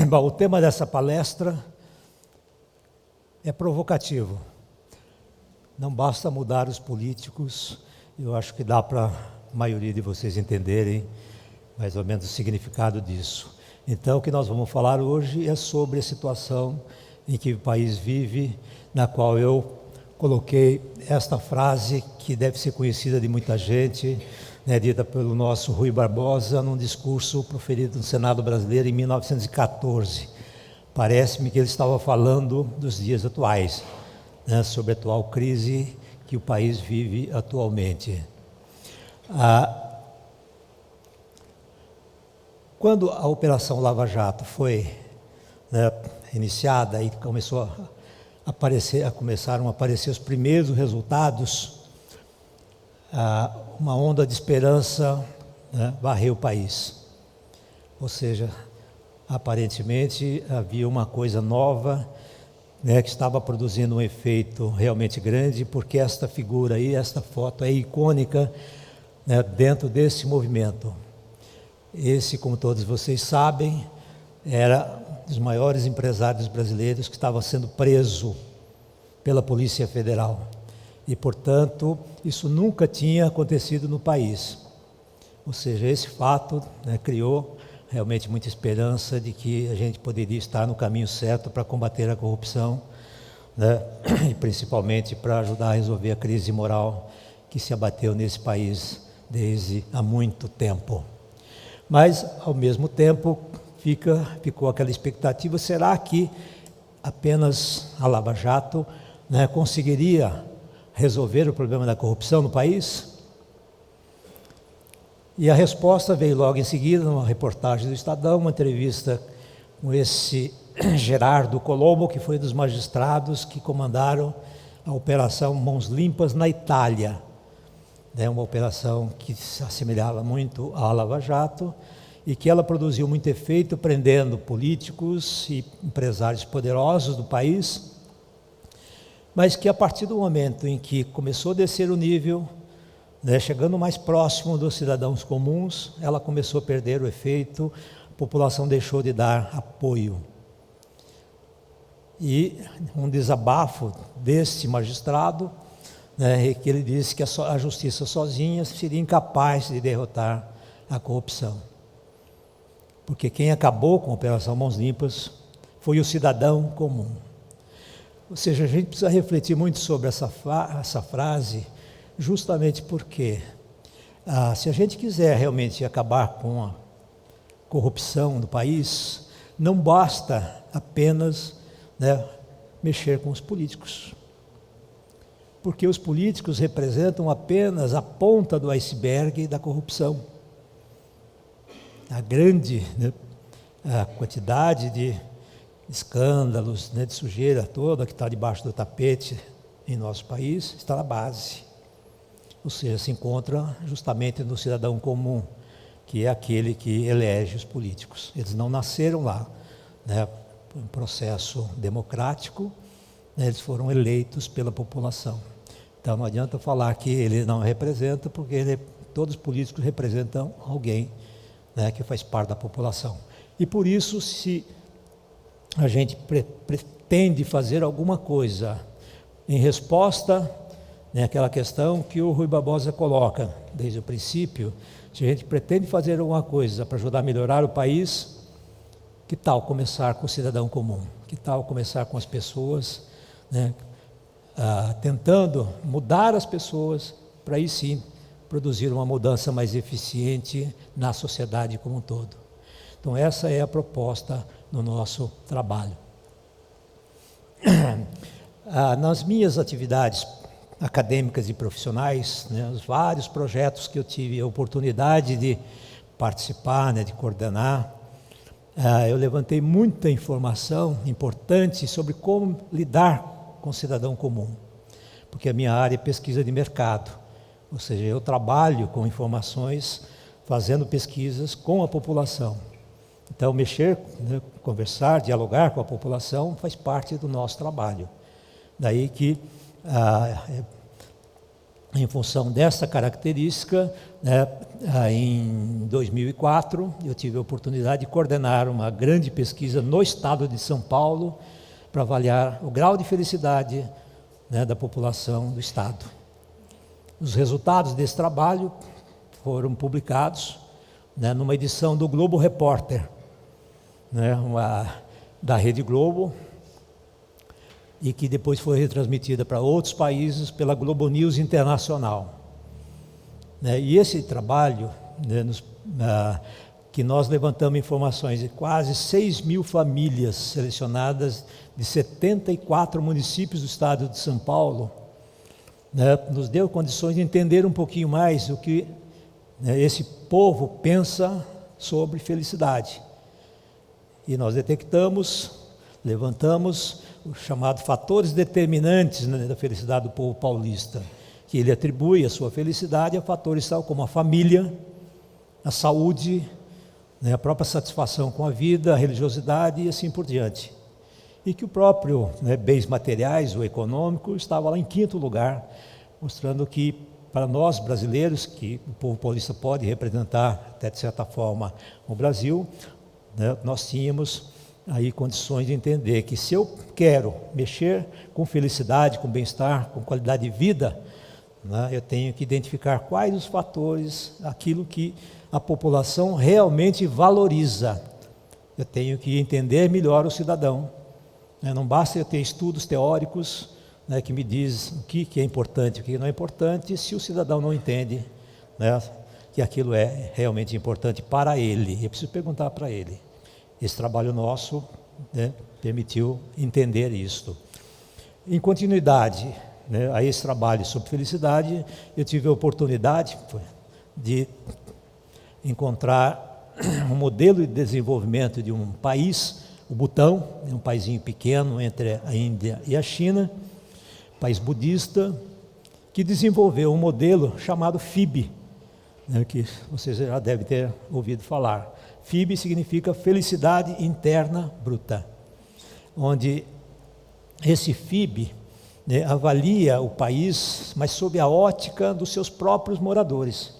Bom, o tema dessa palestra é provocativo. Não basta mudar os políticos, eu acho que dá para a maioria de vocês entenderem mais ou menos o significado disso. Então, o que nós vamos falar hoje é sobre a situação em que o país vive, na qual eu coloquei esta frase que deve ser conhecida de muita gente, dita pelo nosso Rui Barbosa, num discurso proferido no Senado brasileiro em 1914. Parece-me que ele estava falando dos dias atuais, sobre a atual crise que o país vive atualmente. Quando a Operação Lava Jato foi iniciada e começaram a aparecer os primeiros resultados, uma onda de esperança varreu o país. Ou seja, aparentemente havia uma coisa nova, que estava produzindo um efeito realmente grande, porque esta figura aí, esta foto é icônica dentro desse movimento. Esse, como todos vocês sabem, era um dos maiores empresários brasileiros que estava sendo preso pela Polícia Federal. E, portanto, isso nunca tinha acontecido no país. Ou seja, esse fato criou realmente muita esperança de que a gente poderia estar no caminho certo para combater a corrupção, e principalmente para ajudar a resolver a crise moral que se abateu nesse país desde há muito tempo. Mas, ao mesmo tempo, ficou aquela expectativa, será que apenas a Lava Jato conseguiria resolver o problema da corrupção no país? E a resposta veio logo em seguida, numa reportagem do Estadão, uma entrevista com esse Gerardo Colombo, que foi um dos magistrados que comandaram a Operação Mãos Limpas na Itália. Uma operação que se assemelhava muito à Lava Jato e que ela produziu muito efeito, prendendo políticos e empresários poderosos do país, mas que a partir do momento em que começou a descer o nível, chegando mais próximo dos cidadãos comuns, ela começou a perder o efeito, a população deixou de dar apoio. E um desabafo deste magistrado, que ele disse que a justiça sozinha seria incapaz de derrotar a corrupção. Porque quem acabou com a Operação Mãos Limpas foi o cidadão comum. Ou seja, a gente precisa refletir muito sobre essa frase, justamente porque se a gente quiser realmente acabar com a corrupção no país, não basta apenas mexer com os políticos. Porque os políticos representam apenas a ponta do iceberg da corrupção. A grande a quantidade de escândalos, de sujeira toda que está debaixo do tapete em nosso país, está na base. Ou seja, se encontra justamente no cidadão comum, que é aquele que elege os políticos. Eles não nasceram lá, por um processo democrático, eles foram eleitos pela população. Então não adianta falar que ele não representa, porque todos os políticos representam alguém que faz parte da população. E por isso, se a gente pretende fazer alguma coisa em resposta àquela questão que o Rui Barbosa coloca desde o princípio, se a gente pretende fazer alguma coisa para ajudar a melhorar o país, que tal começar com o cidadão comum? Que tal começar com as pessoas, tentando mudar as pessoas para aí sim produzir uma mudança mais eficiente na sociedade como um todo. Então essa é a proposta do nosso trabalho. Nas minhas atividades acadêmicas e profissionais, os vários projetos que eu tive a oportunidade de participar, de coordenar, eu levantei muita informação importante sobre como lidar com o cidadão comum, porque a minha área é pesquisa de mercado, ou seja, eu trabalho com informações, fazendo pesquisas com a população. Então, mexer, conversar, dialogar com a população faz parte do nosso trabalho. Daí que em função dessa característica, né, em 2004, eu tive a oportunidade de coordenar uma grande pesquisa no estado de São Paulo para avaliar o grau de felicidade, né, da população do estado. Os resultados desse trabalho foram publicados, né, numa edição do Globo Repórter, né, da Rede Globo, e que depois foi retransmitida para outros países pela Globo News Internacional. E esse trabalho, né, que nós levantamos informações de quase 6.000 famílias selecionadas de 74 municípios do estado de São Paulo, né, nos deu condições de entender um pouquinho mais o que, né, esse povo pensa sobre felicidade. E nós detectamos, levantamos os chamados fatores determinantes, né, da felicidade do povo paulista, que ele atribui a sua felicidade a fatores tal como a família, a saúde, né, a própria satisfação com a vida, a religiosidade e assim por diante. E que o próprio, né, bens materiais, o econômico, estava lá em quinto lugar, mostrando que para nós brasileiros, que o povo paulista pode representar até de certa forma o Brasil, né, nós tínhamos aí condições de entender que se eu quero mexer com felicidade, com bem-estar, com qualidade de vida, né, eu tenho que identificar quais os fatores, aquilo que a população realmente valoriza. Eu tenho que entender melhor o cidadão. Não basta eu ter estudos teóricos, né, que me dizem o que é importante, o que não é importante, se o cidadão não entende, né, que aquilo é realmente importante para ele. Eu preciso perguntar para ele. Esse trabalho nosso, né, permitiu entender isto. Em continuidade, né, a esse trabalho sobre felicidade, eu tive a oportunidade de encontrar um modelo de desenvolvimento de um país, o Butão, um paizinho pequeno entre a Índia e a China, país budista, que desenvolveu um modelo chamado FIB, né, que vocês já devem ter ouvido falar. FIB significa Felicidade Interna Bruta, onde esse FIB, né, avalia o país, mas sob a ótica dos seus próprios moradores.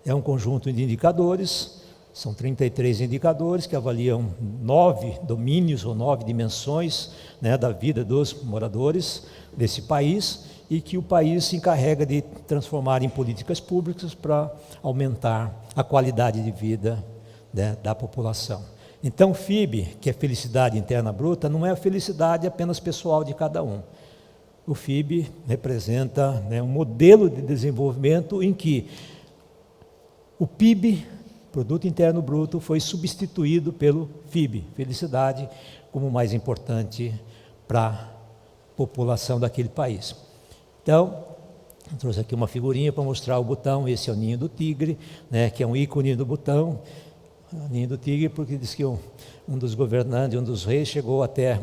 É um conjunto de indicadores, são 33 indicadores que avaliam 9 domínios ou 9 dimensões, né, da vida dos moradores desse país, e que o país se encarrega de transformar em políticas públicas para aumentar a qualidade de vida, né, da população. Então, FIB, que é Felicidade Interna Bruta, não é a felicidade apenas pessoal de cada um. O FIB representa, né, um modelo de desenvolvimento em que o PIB, Produto Interno Bruto, foi substituído pelo FIB, felicidade, como mais importante para a população daquele país. Então, eu trouxe aqui uma figurinha para mostrar o Butão. Esse é o ninho do tigre, né, que é um ícone do Butão. O ninho do tigre, porque diz que um dos governantes, um dos reis chegou até,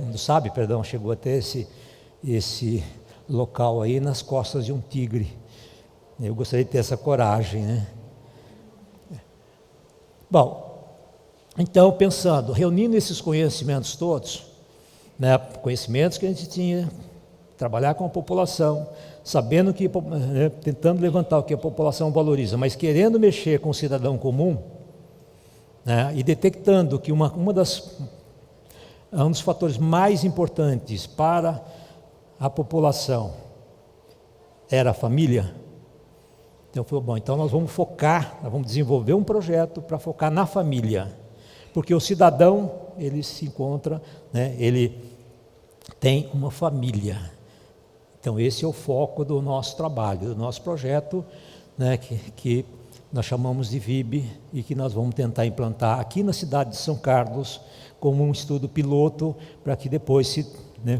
chegou até esse local aí nas costas de um tigre. Eu gostaria de ter essa coragem, né? Bom, então pensando, reunindo esses conhecimentos todos, né, conhecimentos que a gente tinha, trabalhar com a população, sabendo que, né, tentando levantar o que a população valoriza, mas querendo mexer com o cidadão comum, né, e detectando que um dos fatores mais importantes para a população era a família. Então foi bom, então nós vamos desenvolver um projeto para focar na família, porque o cidadão, ele se encontra, né, ele tem uma família. Então esse é o foco do nosso trabalho, do nosso projeto, né, que nós chamamos de VIB e que nós vamos tentar implantar aqui na cidade de São Carlos como um estudo piloto para que depois, né,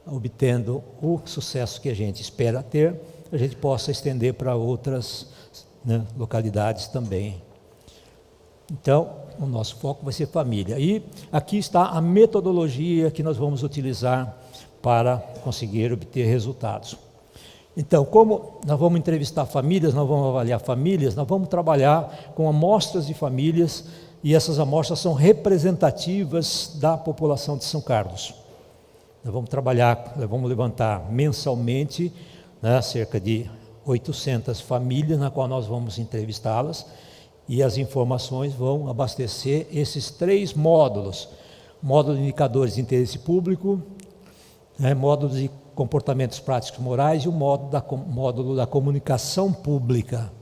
obtendo o sucesso que a gente espera ter, a gente possa estender para outras, né, localidades também. Então, o nosso foco vai ser família. E aqui está a metodologia que nós vamos utilizar para conseguir obter resultados. Então, como nós vamos entrevistar famílias, nós vamos avaliar famílias, nós vamos trabalhar com amostras de famílias, e essas amostras são representativas da população de São Carlos. Nós vamos levantar mensalmente, né, cerca de 800 famílias, na qual nós vamos entrevistá-las, e as informações vão abastecer esses 3 módulos: módulo de indicadores de interesse público, módulo de comportamentos práticos morais e o módulo da comunicação pública.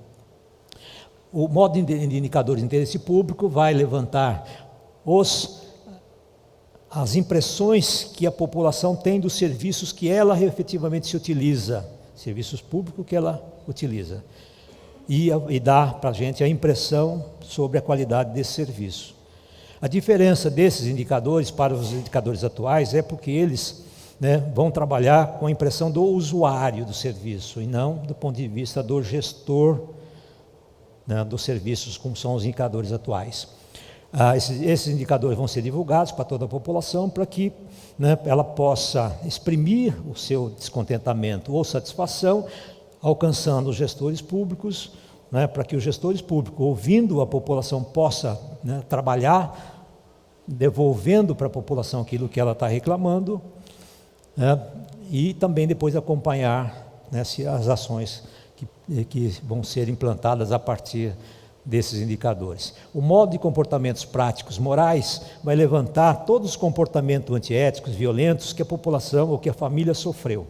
O módulo de indicadores de interesse público vai levantar as impressões que a população tem dos serviços que ela efetivamente se utiliza, serviços públicos que ela utiliza, e dá para a gente a impressão sobre a qualidade desse serviço. A diferença desses indicadores para os indicadores atuais é porque eles vão trabalhar com a impressão do usuário do serviço e não do ponto de vista do gestor dos serviços, como são os indicadores atuais. Esses indicadores vão ser divulgados para toda a população para que ela possa exprimir o seu descontentamento ou satisfação, alcançando os gestores públicos, para que os gestores públicos, ouvindo a população, possa trabalhar, devolvendo para a população aquilo que ela está reclamando, e também depois acompanhar as ações que vão ser implantadas a partir desses indicadores. O modo de comportamentos práticos morais vai levantar todos os comportamentos antiéticos, violentos que a população ou que a família sofreu.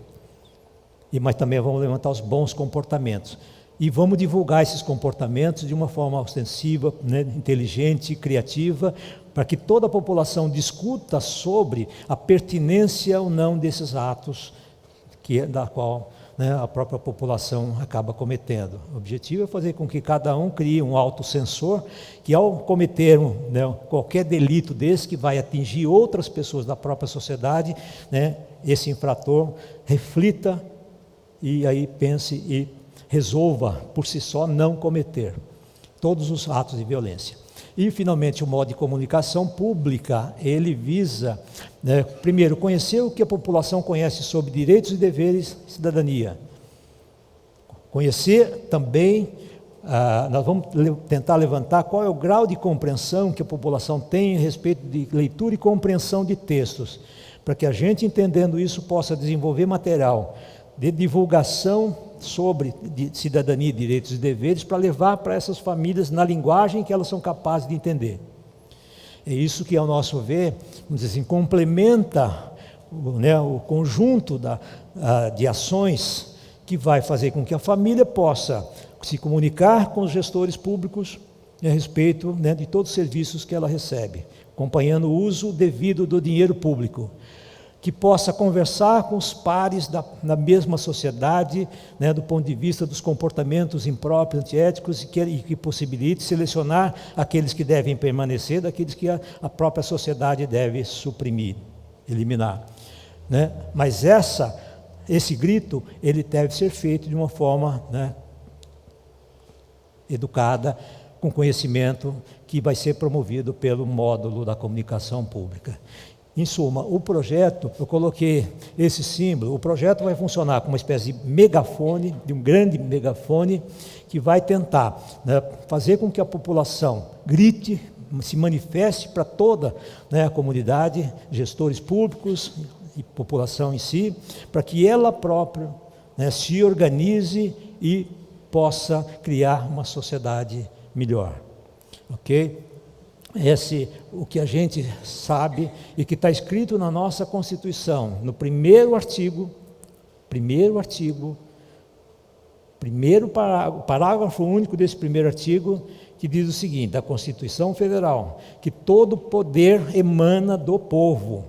Mas também vamos levantar os bons comportamentos. E vamos divulgar esses comportamentos de uma forma ostensiva, inteligente, criativa, para que toda a população discuta sobre a pertinência ou não desses atos da qual a própria população acaba cometendo. O objetivo é fazer com que cada um crie um autocensor, que ao cometer qualquer delito desse que vai atingir outras pessoas da própria sociedade, esse infrator reflita e aí pense e resolva por si só não cometer todos os atos de violência. E, finalmente, o modo de comunicação pública, ele visa, primeiro, conhecer o que a população conhece sobre direitos e deveres e cidadania. Conhecer também, nós vamos tentar levantar qual é o grau de compreensão que a população tem a respeito de leitura e compreensão de textos, para que a gente, entendendo isso, possa desenvolver material de divulgação sobre cidadania, direitos e deveres, para levar para essas famílias na linguagem que elas são capazes de entender. É isso que, ao nosso ver, vamos dizer assim, complementa o conjunto de ações que vai fazer com que a família possa se comunicar com os gestores públicos a respeito de todos os serviços que ela recebe, acompanhando o uso devido do dinheiro público, que possa conversar com os pares da mesma sociedade, do ponto de vista dos comportamentos impróprios, antiéticos, e que possibilite selecionar aqueles que devem permanecer, daqueles que a própria sociedade deve suprimir, eliminar. Mas esse grito, ele deve ser feito de uma forma educada, com conhecimento, que vai ser promovido pelo módulo da comunicação pública. Em suma, o projeto, eu coloquei esse símbolo, o projeto vai funcionar como uma espécie de megafone, de um grande megafone, que vai tentar fazer com que a população grite, se manifeste para toda a comunidade, gestores públicos e população em si, para que ela própria se organize e possa criar uma sociedade melhor. Ok? O que a gente sabe e que está escrito na nossa Constituição, no primeiro parágrafo único desse primeiro artigo, que diz o seguinte: da Constituição Federal, que todo poder emana do povo,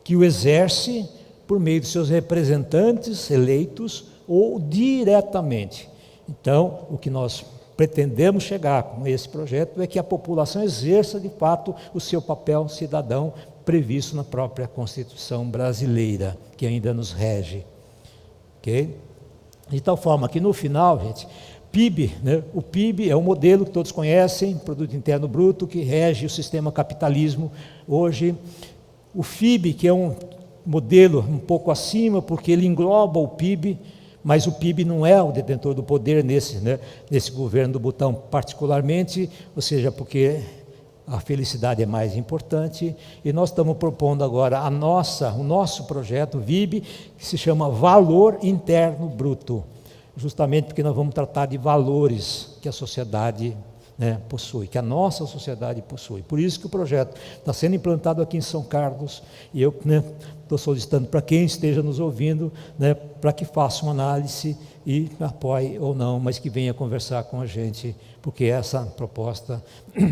que o exerce por meio de seus representantes eleitos ou diretamente. Então, o que nós pretendemos chegar com esse projeto é que a população exerça de fato o seu papel cidadão previsto na própria Constituição brasileira, que ainda nos rege. Ok? De tal forma que no final, gente, PIB, o PIB é um modelo que todos conhecem, Produto Interno Bruto, que rege o sistema capitalismo hoje. O FIB, que é um modelo um pouco acima, porque ele engloba o PIB, mas o PIB não é o detentor do poder nesse governo do Butão particularmente, ou seja, porque a felicidade é mais importante, e nós estamos propondo agora o nosso projeto VIB, que se chama Valor Interno Bruto, justamente porque nós vamos tratar de valores que a sociedade, né, possui, que a nossa sociedade possui. Por isso que o projeto está sendo implantado aqui em São Carlos, e eu, né, estou solicitando para quem esteja nos ouvindo, né, para que faça uma análise e apoie ou não, mas que venha conversar com a gente, porque essa proposta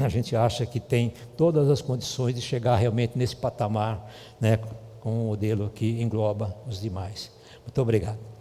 a gente acha que tem todas as condições de chegar realmente nesse patamar, né, com um modelo que engloba os demais. Muito obrigado.